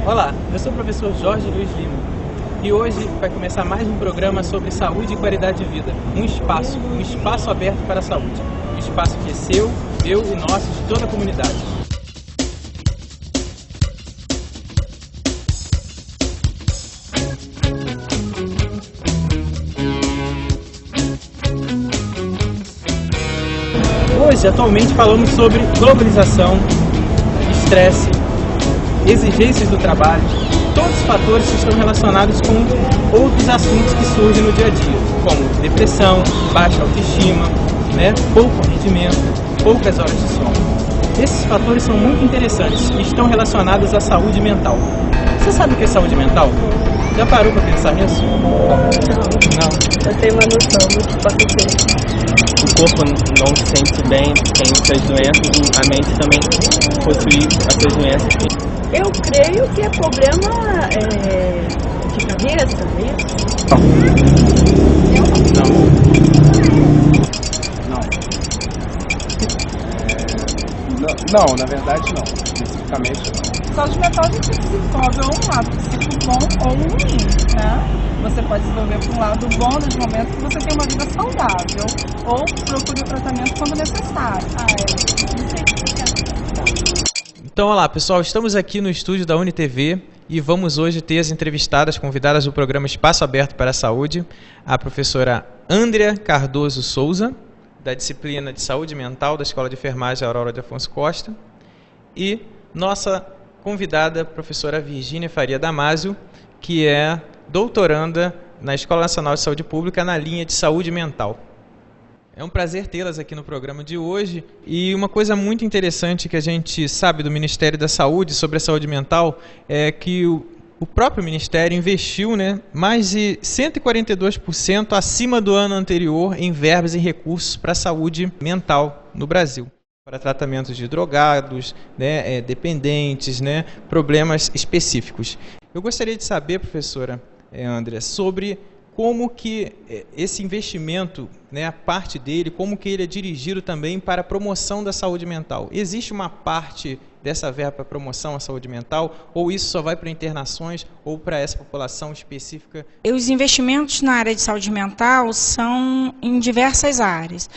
Olá, eu sou o professor Jorge Luiz Lima e hoje vai começar mais um programa sobre saúde e qualidade de vida. Um espaço aberto para a saúde. Um espaço que é seu, meu e nosso, de toda a comunidade. Hoje, atualmente, falamos sobre globalização, estresse, exigências do trabalho, todos os fatores que estão relacionados com outros assuntos que surgem no dia a dia, como depressão, baixa autoestima, pouco rendimento, poucas horas de sono. Esses fatores são muito interessantes e estão relacionados à saúde mental. Você sabe o que é saúde mental? Já parou para pensar nisso? Não. Eu tenho uma noção muito forte. O corpo não se sente bem, tem suas doenças, a mente também possui as suas doenças. Eu creio que é problema de cabeça, é isso? Não, na verdade não. Especificamente não. Saúde mental a gente desenvolve ou um lado psíquico bom ou um ruim, né? Você pode desenvolver por um lado bom nos momentos que você tem uma vida saudável, ou procure o tratamento quando necessário. Não sei o que você quer. Então, olá pessoal, estamos aqui no estúdio da UniTV e vamos hoje ter as entrevistadas convidadas do programa Espaço Aberto para a Saúde, a professora Andrea Cardoso Souza, da disciplina de Saúde Mental da Escola de Enfermagem Aurora de Afonso Costa, e nossa convidada, professora Virgínia Faria Damasio, que é doutoranda na Escola Nacional de Saúde Pública na linha de Saúde Mental. É um prazer tê-las aqui no programa de hoje, e uma coisa muito interessante que a gente sabe do Ministério da Saúde sobre a saúde mental é que o próprio Ministério investiu mais de 142% acima do ano anterior em verbas e recursos para a saúde mental no Brasil, para tratamentos de drogados, dependentes, problemas específicos. Eu gostaria de saber, professora Andrea, sobre como que esse investimento, a parte dele, como que ele é dirigido também para a promoção da saúde mental. Existe uma parte dessa verba para promoção à saúde mental, ou isso só vai para internações ou para essa população específica? Os investimentos na área de saúde mental são em diversas áreas,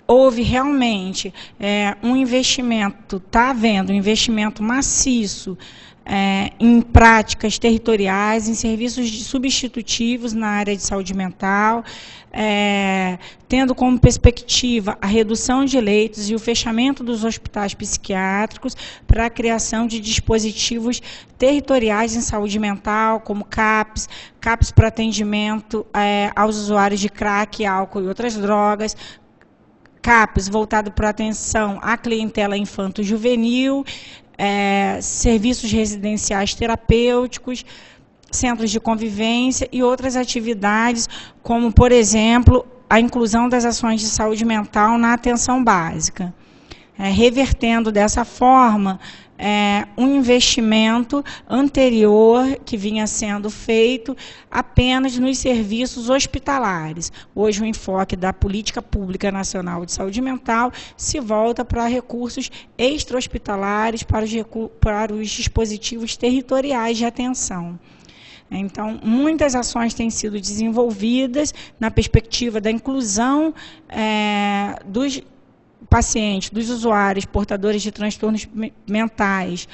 Houve realmente um investimento, está havendo um investimento maciço em práticas territoriais, em serviços substitutivos na área de saúde mental, tendo como perspectiva a redução de leitos e o fechamento dos hospitais psiquiátricos para a criação de dispositivos territoriais em saúde mental, como CAPs para atendimento aos usuários de crack, álcool e outras drogas, CAPs voltado para atenção à clientela infanto-juvenil, serviços residenciais terapêuticos, centros de convivência e outras atividades, como, por exemplo, a inclusão das ações de saúde mental na atenção básica, revertendo dessa forma um investimento anterior que vinha sendo feito apenas nos serviços hospitalares. Hoje o enfoque da Política Pública Nacional de Saúde Mental se volta para recursos extra-hospitalares, para os dispositivos territoriais de atenção. Então, muitas ações têm sido desenvolvidas na perspectiva da inclusão dos pacientes, dos usuários portadores de transtornos mentais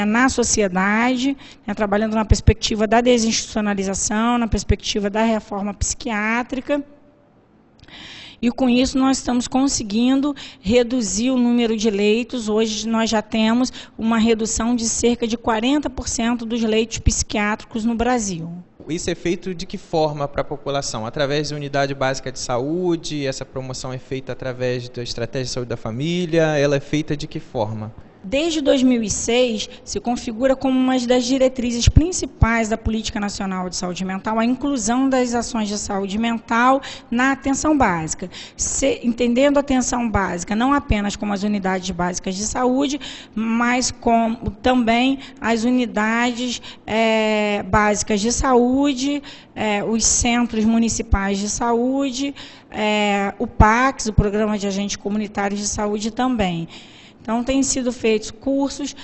na sociedade, trabalhando na perspectiva da desinstitucionalização, na perspectiva da reforma psiquiátrica. E com isso nós estamos conseguindo reduzir o número de leitos. Hoje nós já temos uma redução de cerca de 40% dos leitos psiquiátricos no Brasil. Isso é feito de que forma para a população? Através da unidade básica de saúde? Essa promoção é feita através da estratégia de saúde da família? Ela é feita de que forma? Desde 2006, se configura como uma das diretrizes principais da Política Nacional de Saúde Mental a inclusão das ações de saúde mental na atenção básica. Entendendo a atenção básica não apenas como as unidades básicas de saúde, mas como também as unidades básicas de saúde, os centros municipais de saúde, o PACS, o Programa de Agentes Comunitários de Saúde também. Então, têm sido feitos cursos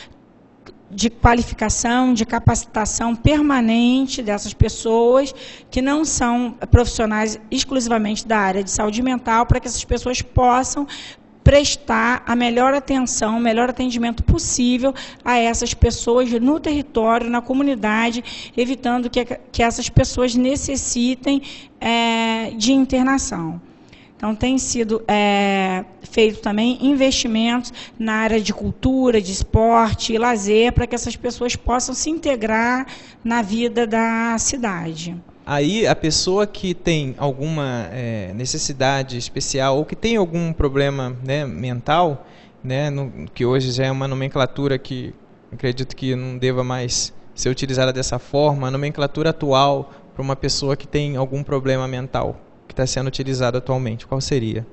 de qualificação, de capacitação permanente dessas pessoas que não são profissionais exclusivamente da área de saúde mental, para que essas pessoas possam prestar a melhor atenção, o melhor atendimento possível a essas pessoas no território, na comunidade, evitando que essas pessoas necessitem de internação. Então, tem sido feito também investimentos na área de cultura, de esporte e lazer, para que essas pessoas possam se integrar na vida da cidade. Aí, a pessoa que tem alguma necessidade especial ou que tem algum problema, né, mental, né, que hoje já é uma nomenclatura que acredito que não deva mais ser utilizada dessa forma, a nomenclatura atual para uma pessoa que tem algum problema mental, que está sendo utilizado atualmente, qual seria?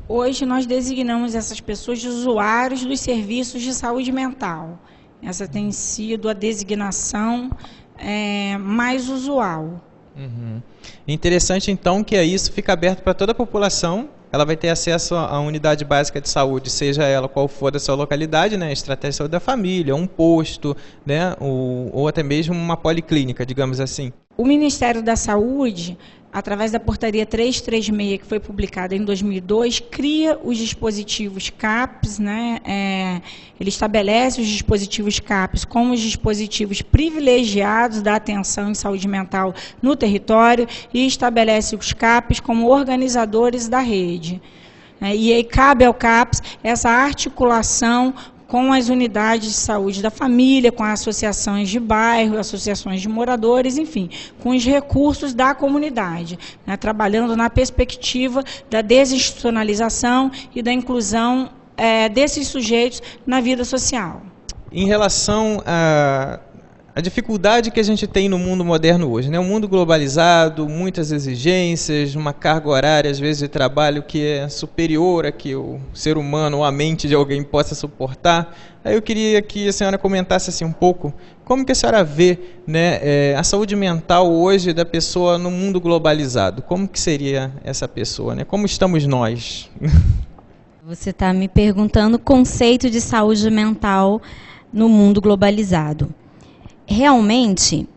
Hoje nós designamos essas pessoas de usuários dos serviços de saúde mental. Essa tem sido a designação mais usual. Uhum. Interessante, então, que isso fica aberto para toda a população. Ela vai ter acesso à unidade básica de saúde, seja ela qual for da sua localidade, né, estratégia de saúde da família, um posto, né, ou até mesmo uma policlínica, digamos assim. O Ministério da Saúde, através da portaria 336, que foi publicada em 2002, cria os dispositivos CAPS, né? Ele estabelece os dispositivos CAPS como os dispositivos privilegiados da atenção em saúde mental no território e estabelece os CAPS como organizadores da rede. E aí cabe ao CAPS essa articulação com as unidades de saúde da família, com as associações de bairro, associações de moradores, enfim, com os recursos da comunidade, né, trabalhando na perspectiva da desinstitucionalização e da inclusão desses sujeitos na vida social. Em relação a dificuldade que a gente tem no mundo moderno hoje, né? Um mundo globalizado, muitas exigências, uma carga horária, às vezes, de trabalho que é superior a que o ser humano ou a mente de alguém possa suportar. Aí eu queria que a senhora comentasse assim, um pouco como que a senhora vê, né, a saúde mental hoje da pessoa no mundo globalizado. Como que seria essa pessoa, né? Como estamos nós? Você está me perguntando o conceito de saúde mental no mundo globalizado. Realmente,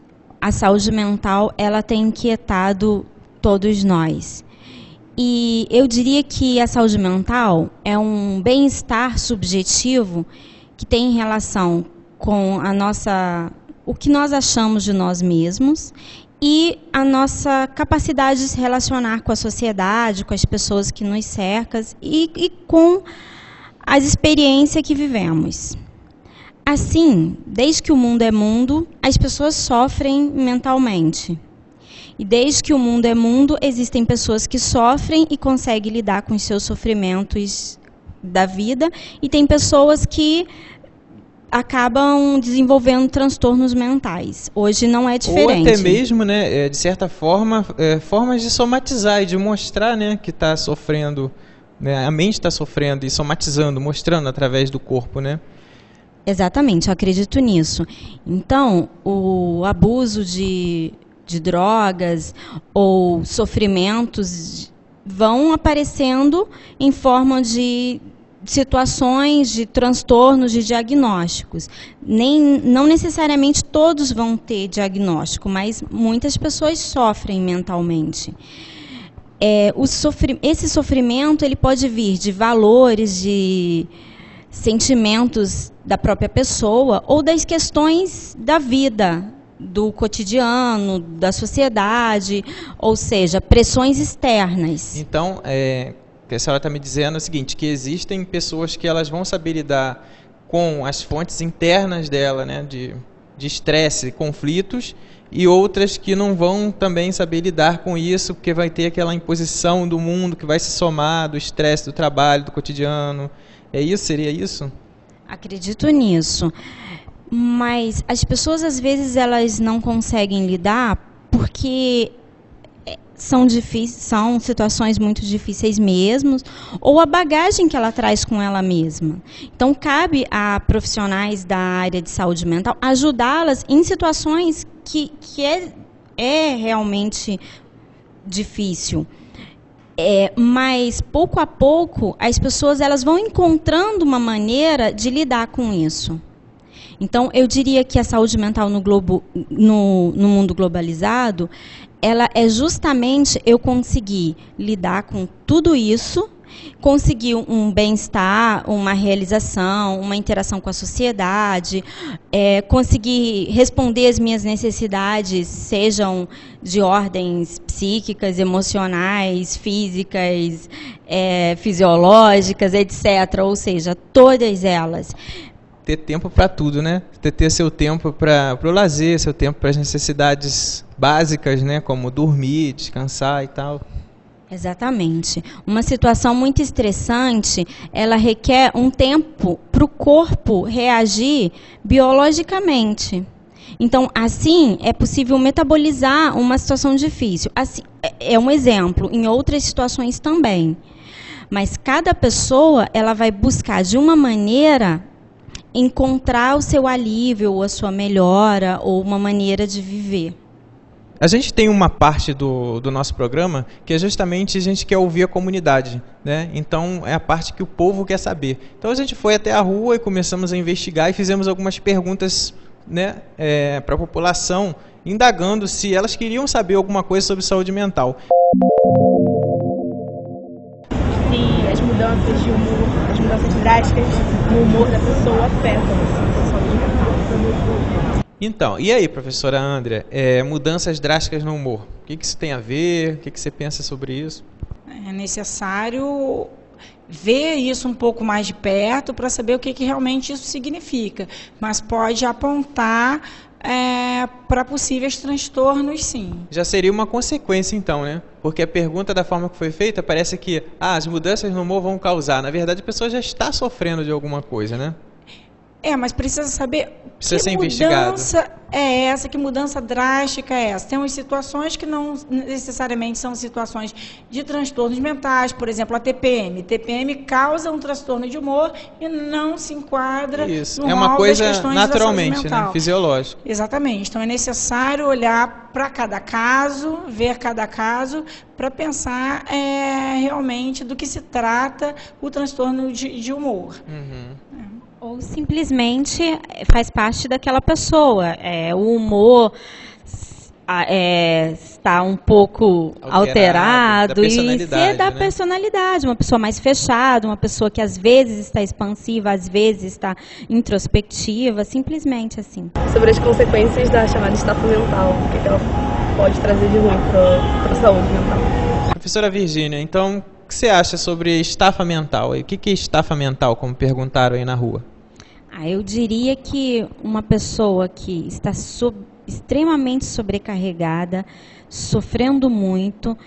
a saúde mental ela tem inquietado todos nós. E eu diria que a saúde mental é um bem-estar subjetivo que tem relação com o que nós achamos de nós mesmos e a nossa capacidade de se relacionar com a sociedade, com as pessoas que nos cercam e com as experiências que vivemos. Assim, desde que o mundo é mundo, as pessoas sofrem mentalmente. E desde que o mundo é mundo, existem pessoas que sofrem e conseguem lidar com os seus sofrimentos da vida, e tem pessoas que acabam desenvolvendo transtornos mentais. Hoje não é diferente. Ou até mesmo, né, de certa forma, formas de somatizar e de mostrar, né, que está sofrendo, né, a mente está sofrendo e somatizando, mostrando através do corpo, né? Exatamente, eu acredito nisso. Então, o abuso de drogas ou sofrimentos vão aparecendo em forma de situações, de transtornos, de diagnósticos. Não necessariamente todos vão ter diagnóstico, mas muitas pessoas sofrem mentalmente. Esse sofrimento ele pode vir de valores, de sentimentos da própria pessoa ou das questões da vida, do cotidiano, da sociedade, ou seja, pressões externas. Então, o que a senhora está me dizendo é o seguinte, que existem pessoas que elas vão saber lidar com as fontes internas dela, né, de estresse, conflitos, e outras que não vão também saber lidar com isso, porque vai ter aquela imposição do mundo que vai se somar do estresse do trabalho, do cotidiano. É isso? Seria isso? Acredito nisso. Mas as pessoas, às vezes, elas não conseguem lidar porque são situações muito difíceis mesmo, ou a bagagem que ela traz com ela mesma. Então, cabe a profissionais da área de saúde mental ajudá-las em situações que é realmente difícil. Mas, pouco a pouco, as pessoas elas vão encontrando uma maneira de lidar com isso. Então, eu diria que a saúde mental no mundo globalizado, ela é justamente eu conseguir lidar com tudo isso, conseguir um bem-estar, uma realização, uma interação com a sociedade, conseguir responder às minhas necessidades, sejam de ordens psíquicas, emocionais, físicas, fisiológicas, etc. Ou seja, todas elas. Ter tempo para tudo, né? Ter seu tempo para o lazer, seu tempo para as necessidades básicas, né? Como dormir, descansar e tal. Exatamente. Uma situação muito estressante, ela requer um tempo para o corpo reagir biologicamente. Então, assim, é possível metabolizar uma situação difícil. Assim, é um exemplo, em outras situações também. Mas cada pessoa, ela vai buscar de uma maneira encontrar o seu alívio, ou a sua melhora, ou uma maneira de viver. A gente tem uma parte do nosso programa que é justamente a gente quer ouvir a comunidade, né? Então é a parte que o povo quer saber. Então a gente foi até a rua e começamos a investigar e fizemos algumas perguntas, né, para a população, indagando se elas queriam saber alguma coisa sobre saúde mental. Se as mudanças de humor, as mudanças drásticas no humor da pessoa afetam a saúde mental. Então, e aí, professora Andrea, mudanças drásticas no humor, o que isso tem a ver? O que você pensa sobre isso? É necessário ver isso um pouco mais de perto para saber o que realmente isso significa, mas pode apontar para possíveis transtornos, sim. Já seria uma consequência, então, né? Porque a pergunta, da forma que foi feita, parece que as mudanças no humor vão causar. Na verdade, a pessoa já está sofrendo de alguma coisa, né? Mas precisa saber precisa que ser mudança é essa, que mudança drástica é essa. Tem umas situações que não necessariamente são situações de transtornos mentais, por exemplo, a TPM. TPM causa um transtorno de humor e não se enquadra isso. no É uma rol coisa das questões naturalmente, da saúde mental, né? Fisiológico. Exatamente. Então é necessário olhar para cada caso, ver cada caso, para pensar realmente do que se trata o transtorno de humor. Uhum. Ou simplesmente faz parte daquela pessoa. O humor está um pouco alterado e ser da personalidade. Uma pessoa mais fechada, uma pessoa que às vezes está expansiva, às vezes está introspectiva, simplesmente assim. Sobre as consequências da chamada estafa mental, o que ela pode trazer de ruim para a saúde mental. Professora Virgínia, então, o que você acha sobre estafa mental? O que é estafa mental, como perguntaram aí na rua? Eu diria que uma pessoa que está extremamente sobrecarregada, sofrendo muito,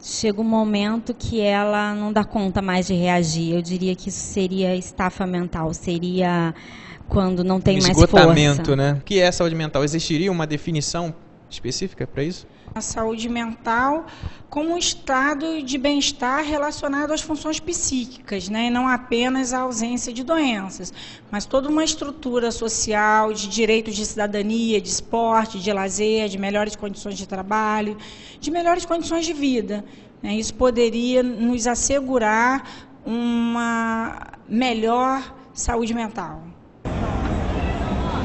chega um momento que ela não dá conta mais de reagir. Eu diria que isso seria estafa mental, seria quando não tem mais força. Esgotamento, né? O que é saúde mental? Existiria uma definição específica para isso? A saúde mental como um estado de bem-estar relacionado às funções psíquicas, né? E não apenas a ausência de doenças, mas toda uma estrutura social de direitos de cidadania, de esporte, de lazer, de melhores condições de trabalho, de melhores condições de vida, né? Isso poderia nos assegurar uma melhor saúde mental.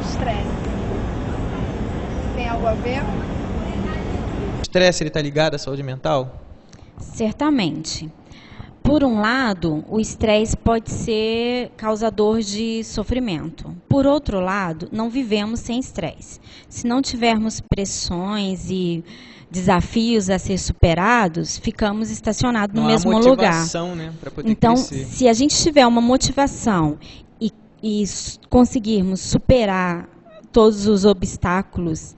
Estresse. Tem algo a ver? O estresse está ligado à saúde mental? Certamente. Por um lado, o estresse pode ser causador de sofrimento. Por outro lado, não vivemos sem estresse. Se não tivermos pressões e desafios a ser superados, ficamos estacionados no mesmo lugar. Né, para poder então, crescer. Se a gente tiver uma motivação e conseguirmos superar todos os obstáculos,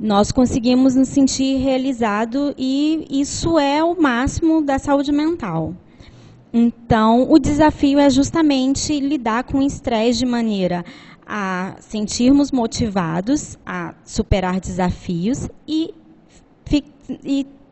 nós conseguimos nos sentir realizados e isso é o máximo da saúde mental. Então, o desafio é justamente lidar com o estresse de maneira a sentirmos motivados a superar desafios e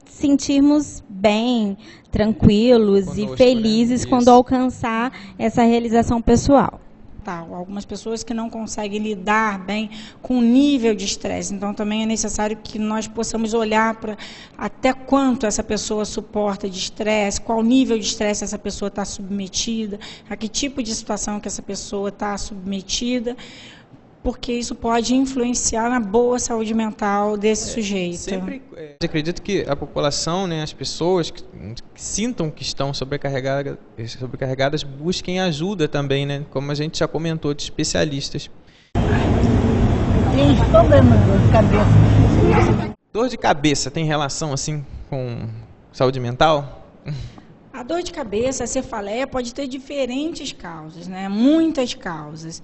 sentirmos bem, tranquilos conosco, e felizes, né? quando alcançar essa realização pessoal. Algumas pessoas que não conseguem lidar bem com o nível de estresse. Então, também é necessário que nós possamos olhar para até quanto essa pessoa suporta de estresse, qual nível de estresse essa pessoa está submetida, a que tipo de situação que essa pessoa está submetida, porque isso pode influenciar na boa saúde mental desse sujeito. Sempre acredito que a população, né, as pessoas que sintam que estão sobrecarregadas busquem ajuda também, né, como a gente já comentou, de especialistas. Tem problema de cabeça. Dor de cabeça tem relação assim com saúde mental? A dor de cabeça, a cefaleia, pode ter diferentes causas, né? Muitas causas.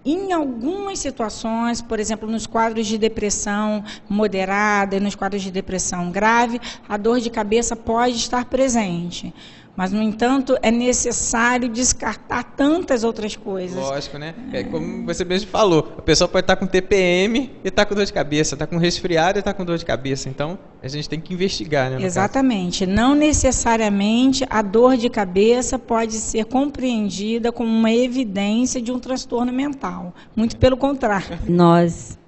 Em algumas situações, por exemplo, nos quadros de depressão moderada e nos quadros de depressão grave, a dor de cabeça pode estar presente. Mas, no entanto, é necessário descartar tantas outras coisas. Lógico, né? Como você mesmo falou, a pessoa pode estar com TPM e estar com dor de cabeça, está com resfriado e está com dor de cabeça. Então, a gente tem que investigar, né? Exatamente. Não necessariamente a dor de cabeça pode ser compreendida como uma evidência de um transtorno mental. Muito pelo contrário. Nós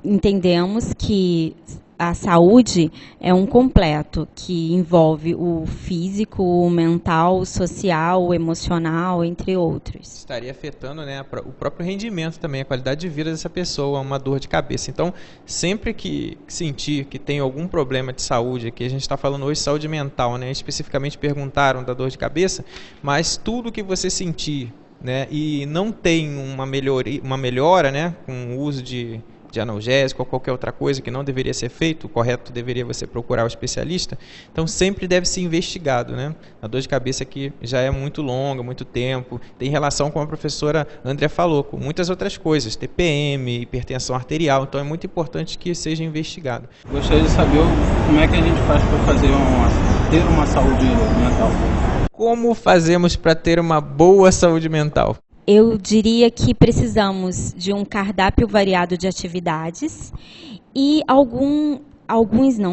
entendemos que a saúde é um completo que envolve o físico, o mental, o social, o emocional, entre outros. Estaria afetando, né, o próprio rendimento também, a qualidade de vida dessa pessoa, uma dor de cabeça. Então, sempre que sentir que tem algum problema de saúde, aqui a gente está falando hoje de saúde mental, né, especificamente perguntaram da dor de cabeça, mas tudo que você sentir, né, e não tem uma melhora, né, com o uso de analgésico ou qualquer outra coisa que não deveria ser feito, o correto deveria você procurar o especialista, então sempre deve ser investigado, né? A dor de cabeça que já é muito longa, muito tempo, tem relação, como a professora Andrea falou, com muitas outras coisas, TPM, hipertensão arterial, então é muito importante que seja investigado. Gostaria de saber como é que a gente faz para ter uma saúde mental. Como fazemos para ter uma boa saúde mental? Eu diria que precisamos de um cardápio variado de atividades e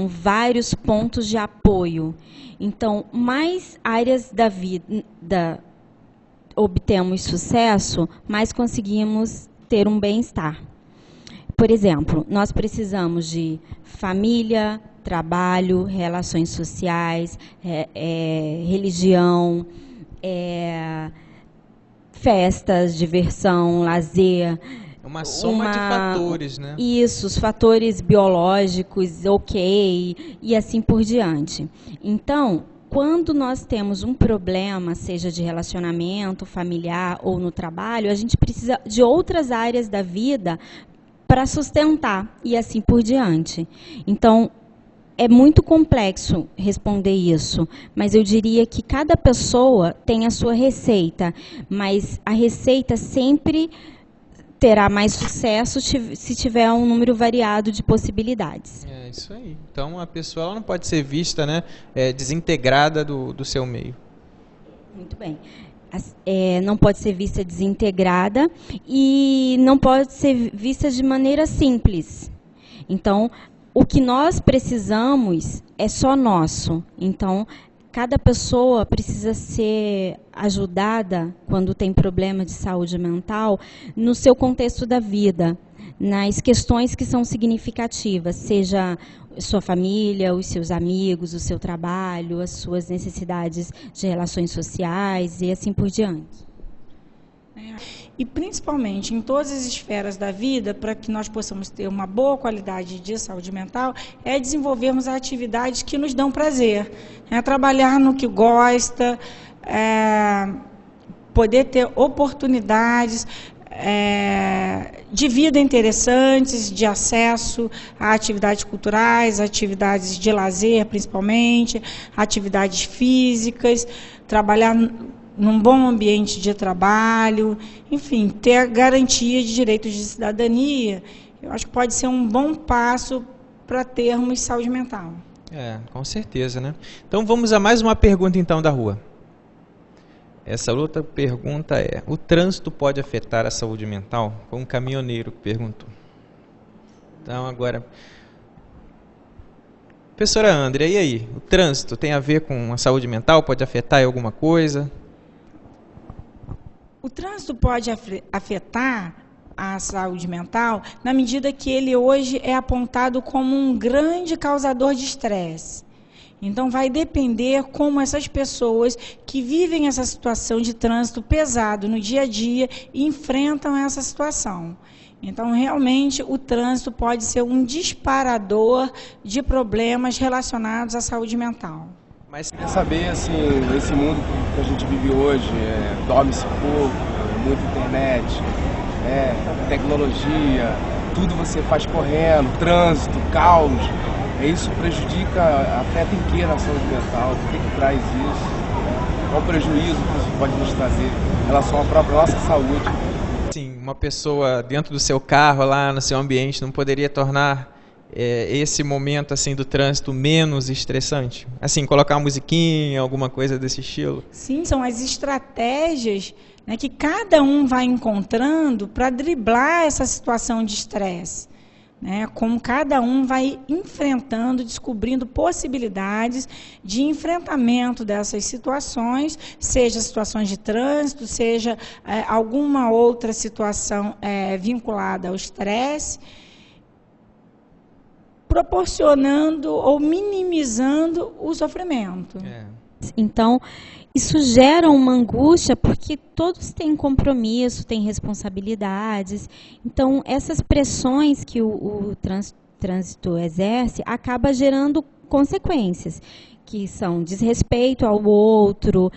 vários pontos de apoio. Então, mais áreas da vida obtemos sucesso, mais conseguimos ter um bem-estar. Por exemplo, nós precisamos de família, trabalho, relações sociais, religião, festas, diversão, lazer. Uma soma de fatores, né? Isso, os fatores biológicos, e assim por diante. Então, quando nós temos um problema, seja de relacionamento familiar ou no trabalho, a gente precisa de outras áreas da vida para sustentar e assim por diante. Então, é muito complexo responder isso, mas eu diria que cada pessoa tem a sua receita, mas a receita sempre terá mais sucesso se tiver um número variado de possibilidades. É isso aí. Então a pessoa ela não pode ser vista, né, desintegrada do seu meio. Muito bem. Não pode ser vista desintegrada e não pode ser vista de maneira simples. Então, o que nós precisamos é só nosso. Então, cada pessoa precisa ser ajudada quando tem problema de saúde mental no seu contexto da vida, nas questões que são significativas, seja sua família, os seus amigos, o seu trabalho, as suas necessidades de relações sociais e assim por diante. E principalmente em todas as esferas da vida, para que nós possamos ter uma boa qualidade de saúde mental, é desenvolvermos atividades que nos dão prazer, trabalhar no que gosta, poder ter oportunidades de vida interessantes, de acesso a atividades culturais, atividades de lazer principalmente, atividades físicas, trabalhar num bom ambiente de trabalho, enfim, ter a garantia de direitos de cidadania, eu acho que pode ser um bom passo para termos saúde mental. Com certeza, né? Então vamos a mais uma pergunta então da rua. Essa outra pergunta é: o trânsito pode afetar a saúde mental? Foi um caminhoneiro que perguntou. Então agora, professora Andrea, e aí? O trânsito tem a ver com a saúde mental? Pode afetar em alguma coisa? O trânsito pode afetar a saúde mental na medida que ele hoje é apontado como um grande causador de estresse. Então, vai depender como essas pessoas que vivem essa situação de trânsito pesado no dia a dia enfrentam essa situação. Então, realmente, o trânsito pode ser um disparador de problemas relacionados à saúde mental. Mas quer saber, assim, esse mundo que a gente vive hoje, dorme-se pouco, muita internet, tecnologia, tudo você faz correndo, trânsito, caos. Isso prejudica, afeta em que na saúde mental? O que traz isso? Qual o prejuízo que isso pode nos trazer em relação à própria nossa saúde? Sim, uma pessoa dentro do seu carro, lá no seu ambiente, não poderia tornar esse momento assim do trânsito menos estressante? Assim, colocar uma musiquinha, alguma coisa desse estilo? Sim, são as estratégias, né, que cada um vai encontrando para driblar essa situação de estresse. Né, como cada um vai enfrentando, descobrindo possibilidades de enfrentamento dessas situações, seja situações de trânsito, seja alguma outra situação vinculada ao estresse, proporcionando ou minimizando o sofrimento. Então, isso gera uma angústia porque todos têm compromisso, têm responsabilidades. Então, essas pressões que o trânsito exerce acaba gerando consequências, que são desrespeito ao outro,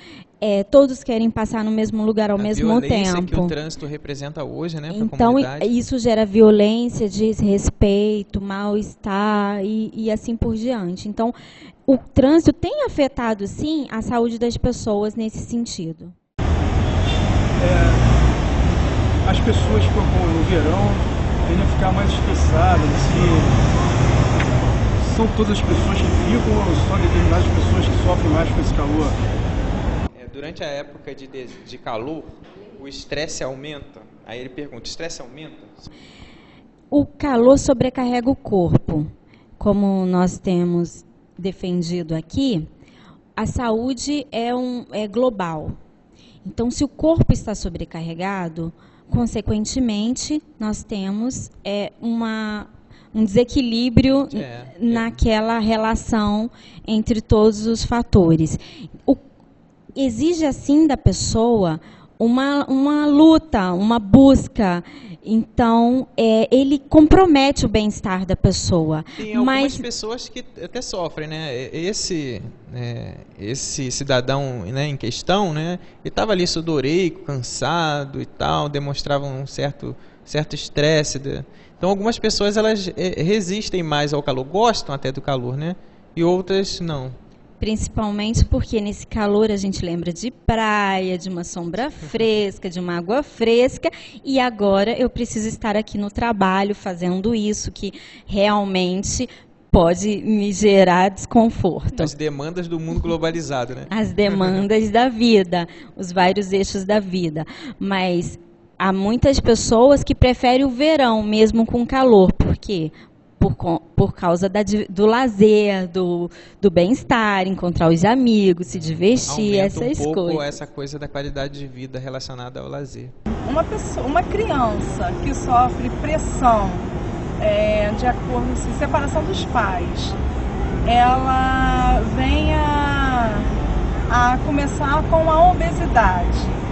todos querem passar no mesmo lugar ao mesmo tempo. A violência que o trânsito representa hoje, né, para a então, comunidade. Isso gera violência, desrespeito, mal-estar e assim por diante. Então, o trânsito tem afetado, sim, a saúde das pessoas nesse sentido. As pessoas no verão tendem a ficar mais estressadas. São todas as pessoas que ficam ou só determinadas pessoas que sofrem mais com esse calor? Durante a época de calor, o estresse aumenta? Aí ele pergunta, o estresse aumenta? O calor sobrecarrega o corpo. Como nós temos defendido aqui, a saúde é global. Então, se o corpo está sobrecarregado, consequentemente, nós temos um desequilíbrio naquela relação entre todos os fatores. Exige, assim, da pessoa uma luta, uma busca. Então, ele compromete o bem-estar da pessoa. Tem algumas pessoas que até sofrem, né? Esse cidadão, né, em questão, né, ele estava ali sudoreico, cansado e tal, demonstrava um certo estresse. Então, algumas pessoas elas resistem mais ao calor, gostam até do calor, né? E outras não. Principalmente porque nesse calor a gente lembra de praia, de uma sombra fresca, de uma água fresca, e agora eu preciso estar aqui no trabalho fazendo isso que realmente pode me gerar desconforto. As demandas do mundo globalizado, né? As demandas da vida, os vários eixos da vida. Mas há muitas pessoas que preferem o verão mesmo com calor. Por quê? Por causa do lazer, do bem-estar, encontrar os amigos, se divertir, essas coisas. Um pouco coisas. essa coisa da qualidade de vida relacionada ao lazer. Uma criança que sofre pressão de acordo com separação dos pais, ela vem a começar com a obesidade.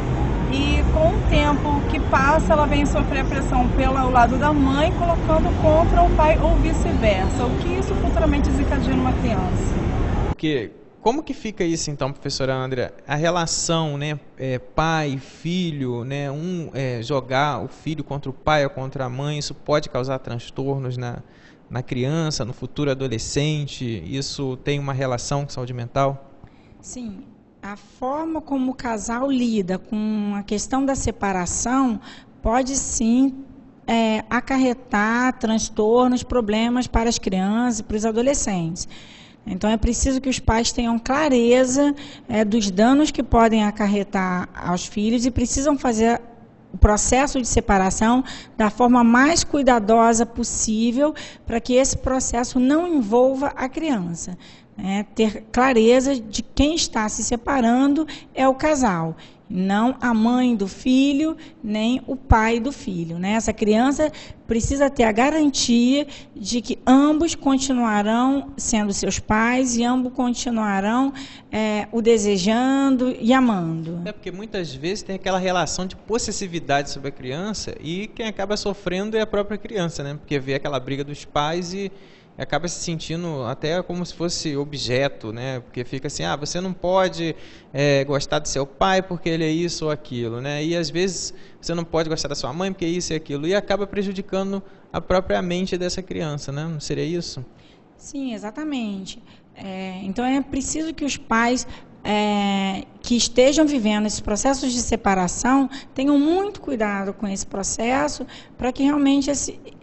E com o tempo que passa, ela vem sofrer pressão pelo lado da mãe, colocando contra o pai ou vice-versa. O que isso futuramente desencadeia numa criança? Como que fica isso então, professora Andrea? A relação, né, pai, filho, né, jogar o filho contra o pai ou contra a mãe, isso pode causar transtornos na criança, no futuro adolescente? Isso tem uma relação com saúde mental? Sim. A forma como o casal lida com a questão da separação pode sim acarretar transtornos, problemas para as crianças e para os adolescentes. Então é preciso que os pais tenham clareza dos danos que podem acarretar aos filhos e precisam fazer o processo de separação da forma mais cuidadosa possível para que esse processo não envolva a criança. Ter clareza de quem está se separando é o casal. não a mãe do filho, nem o pai do filho, né? Essa criança precisa ter a garantia de que ambos continuarão sendo seus pais e ambos continuarão o desejando e amando. É porque muitas vezes tem aquela relação de possessividade sobre a criança e quem acaba sofrendo é a própria criança, né? Porque vê aquela briga dos pais e acaba se sentindo até como se fosse objeto, né? Porque fica assim, você não pode gostar do seu pai porque ele é isso ou aquilo, né? E às vezes você não pode gostar da sua mãe porque é isso e aquilo, e acaba prejudicando a própria mente dessa criança, né? Não seria isso? Sim, exatamente. Então é preciso que os pais que estejam vivendo esses processos de separação tenham muito cuidado com esse processo para que realmente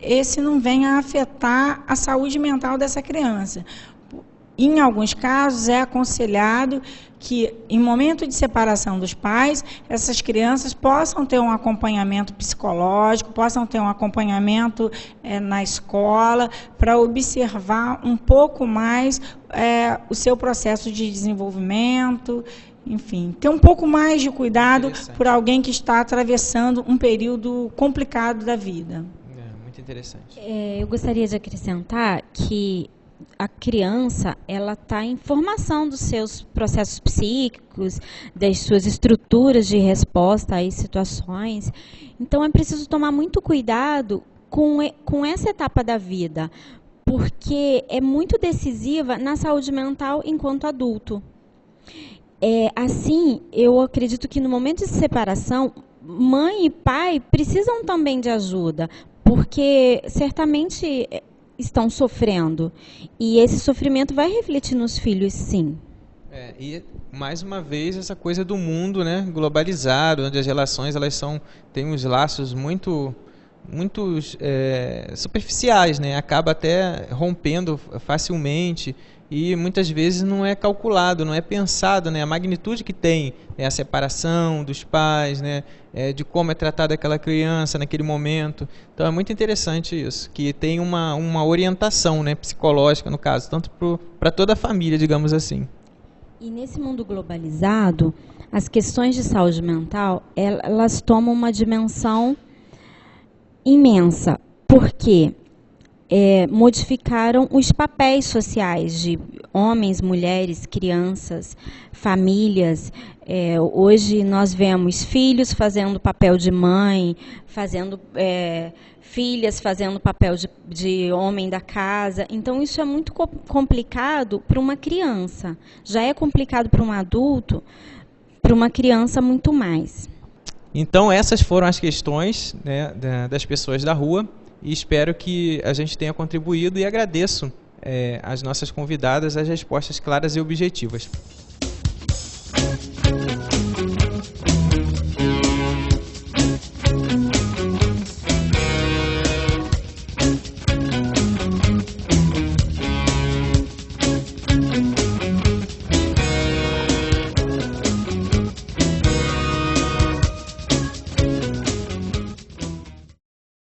esse não venha a afetar a saúde mental dessa criança. Em alguns casos é aconselhado que em momento de separação dos pais, essas crianças possam ter um acompanhamento psicológico, possam ter um acompanhamento na escola, para observar um pouco mais o seu processo de desenvolvimento, enfim, ter um pouco mais de cuidado por alguém que está atravessando um período complicado da vida. Muito interessante. Eu gostaria de acrescentar que a criança, ela está em formação dos seus processos psíquicos, das suas estruturas de resposta às situações. Então, é preciso tomar muito cuidado com essa etapa da vida, porque é muito decisiva na saúde mental enquanto adulto. Assim, eu acredito que no momento de separação, mãe e pai precisam também de ajuda, porque certamente estão sofrendo. E esse sofrimento vai refletir nos filhos, sim. E mais uma vez essa coisa do mundo, né, globalizado, onde as relações têm uns laços muito superficiais, né? Acaba até rompendo facilmente e muitas vezes não é calculado, não é pensado, né? A magnitude que tem, né? A separação dos pais, né? De como é tratada aquela criança naquele momento. Então é muito interessante isso, que tem uma orientação, né? Psicológica, no caso, tanto para toda a família, digamos assim. E nesse mundo globalizado, as questões de saúde mental, elas tomam uma dimensão imensa, porque modificaram os papéis sociais de homens, mulheres, crianças, famílias. Hoje nós vemos filhos fazendo papel de mãe, filhas fazendo papel de homem da casa. Então isso é muito complicado para uma criança. Já é complicado para um adulto, para uma criança muito mais. Então essas foram as questões, né, das pessoas da rua. E espero que a gente tenha contribuído e agradeço às nossas convidadas as respostas claras e objetivas.